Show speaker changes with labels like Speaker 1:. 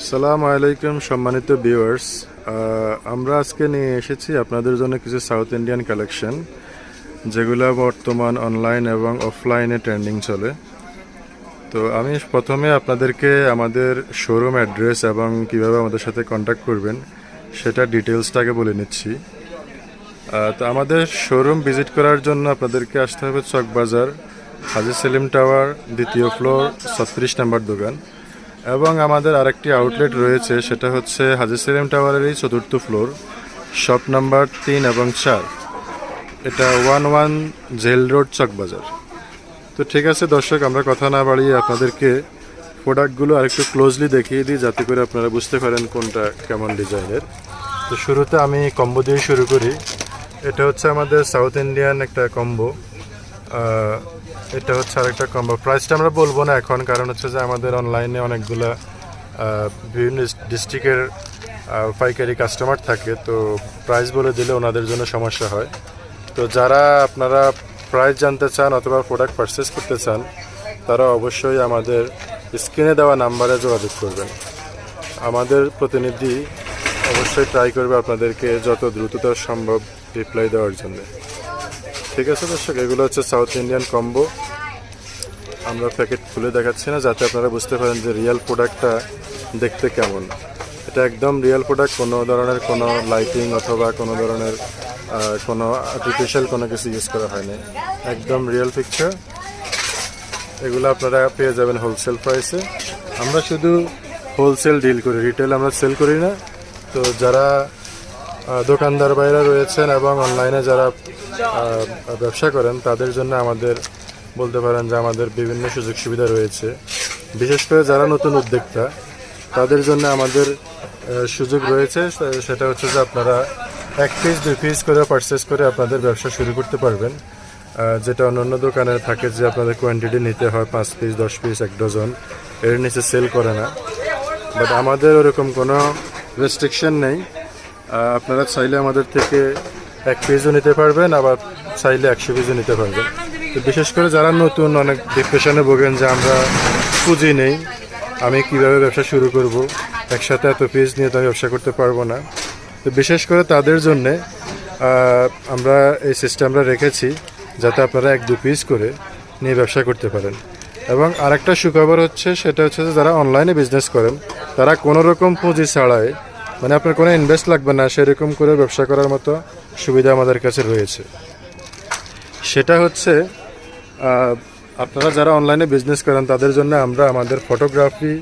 Speaker 1: আসসালামু আলাইকুম সম্মানিত ভিউয়ার্স, আমরা আজকে নিয়ে এসেছি আপনাদের জন্য কিছু সাউথ ইন্ডিয়ান কালেকশন যেগুলো বর্তমান অনলাইন এবং অফলাইনে ট্রেন্ডিং চলে। তো আমি প্রথমে আপনাদেরকে আমাদের শোরুম অ্যাড্রেস এবং কিভাবে আমাদের সাথে কন্ট্যাক্ট করবেন সেটা ডিটেলসটাকে বলে নিচ্ছি। তো আমাদের শোরুম ভিজিট করার জন্য আপনাদেরকে আসতে হবে চকবাজার হাজী সেলিম টাওয়ার, দ্বিতীয় ফ্লোর, 36 নম্বর দোকান। এবং আমাদের আরেকটি আউটলেট রয়েছে, সেটা হচ্ছে হাজী সেলিম টাওয়ারেরই 4th ফ্লোর, শপ নাম্বার 3 এবং 4। এটা 11 জেল রোড, চকবাজার। তো ঠিক আছে দর্শক, আমরা কথা না বাড়িয়ে আপনাদেরকে প্রোডাক্টগুলো আরেকটু ক্লোজলি দেখিয়ে দিই, যাতে করে আপনারা বুঝতে পারেন কোনটা কেমন ডিজাইনের। তো শুরুতে আমি কম্বো দিয়ে শুরু করি। এটা হচ্ছে আমাদের সাউথ ইন্ডিয়ান একটা কম্বো। এটা হচ্ছে আরেকটা কম্বো। প্রাইসটা আমরা বলবো না এখন, কারণ হচ্ছে যে আমাদের অনলাইনে অনেকগুলা বিভিন্ন ডিস্ট্রিক্টের পাইকারি কাস্টমার থাকে, তো প্রাইস বলে দিলে ওনাদের জন্য সমস্যা হয়। তো যারা আপনারা প্রাইস জানতে চান অথবা প্রোডাক্ট পারচেস করতে চান, তারা অবশ্যই আমাদের স্ক্রিনে দেওয়া নাম্বারে যোগাযোগ করবেন। আমাদের প্রতিনিধি অবশ্যই ট্রাই করবে আপনাদেরকে যত দ্রুততা সম্ভব রিপ্লাই দেওয়ার জন্য। ঠিক আছে দর্শক, এগুলো হচ্ছে সাউথ ইন্ডিয়ান কম্বো। আমরা প্যাকেট খুলে দেখাচ্ছি না, যাতে আপনারা বুঝতে পারেন যে রিয়েল প্রোডাক্টটা দেখতে কেমন। এটা একদম রিয়েল প্রোডাক্ট, কোনো ধরনের কোনো লাইটিং অথবা কোনো ধরনের কোনো আর্টিফিশিয়াল কোনো কিছু ইউজ করা হয়নি, একদম রিয়েল পিকচার। এগুলো আপনারা পেয়ে যাবেন হোলসেল প্রাইসে। আমরা শুধু হোলসেল ডিল করি, রিটেল আমরা সেল করি না। তো যারা দোকানদার বাইরে রয়েছেন এবং অনলাইনে যারা ব্যবসা করেন, তাদের জন্য আমাদের বলতে পারেন যে আমাদের বিভিন্ন সুযোগ সুবিধা রয়েছে। বিশেষ করে যারা নতুন উদ্যোক্তা, তাদের জন্য আমাদের সুযোগ রয়েছে। সেটা হচ্ছে যে আপনারা 1 পিস 2 পিস করে পারচেস করে আপনাদের ব্যবসা শুরু করতে পারবেন, যেটা অন্যান্য দোকানে থাকে যে আপনাদের কোয়ান্টিটি নিতে হয় 5 পিস 10 পিস 1 ডজন, এর নিচে সেল করে না। বাট আমাদের ওরকম কোনো রেস্ট্রিকশন নেই। আপনারা চাইলে আমাদের থেকে 1 পিসও নিতে পারবেন, আবার চাইলে 100 পিসও নিতে পারবেন। তো বিশেষ করে যারা নতুন, অনেক ডিপ্রেশনে ভোগেন যে আমরা পুঁজি নেই, আমি কিভাবে ব্যবসা শুরু করব, একসাথে এত পিস নিয়ে তো আমি ব্যবসা করতে পারবো না। তো বিশেষ করে তাদের জন্যে আমরা এই সিস্টেমটা রেখেছি, যাতে আপনারা 1-2 পিস করে নিয়ে ব্যবসা করতে পারেন। এবং আরেকটা সুখবর হচ্ছে, সেটা হচ্ছে যে যারা অনলাইনে বিজনেস করেন, তারা কোনো রকম পুঁজি ছাড়াই, মানে আপনার কোনো ইনভেস্ট লাগবে না, সেরকম করে ব্যবসা করার মতো সুবিধা আমাদের কাছে রয়েছে। সেটা হচ্ছে আপনারা যারা অনলাইনে বিজনেস করেন, তাদের জন্য আমরা আমাদের ফটোগ্রাফি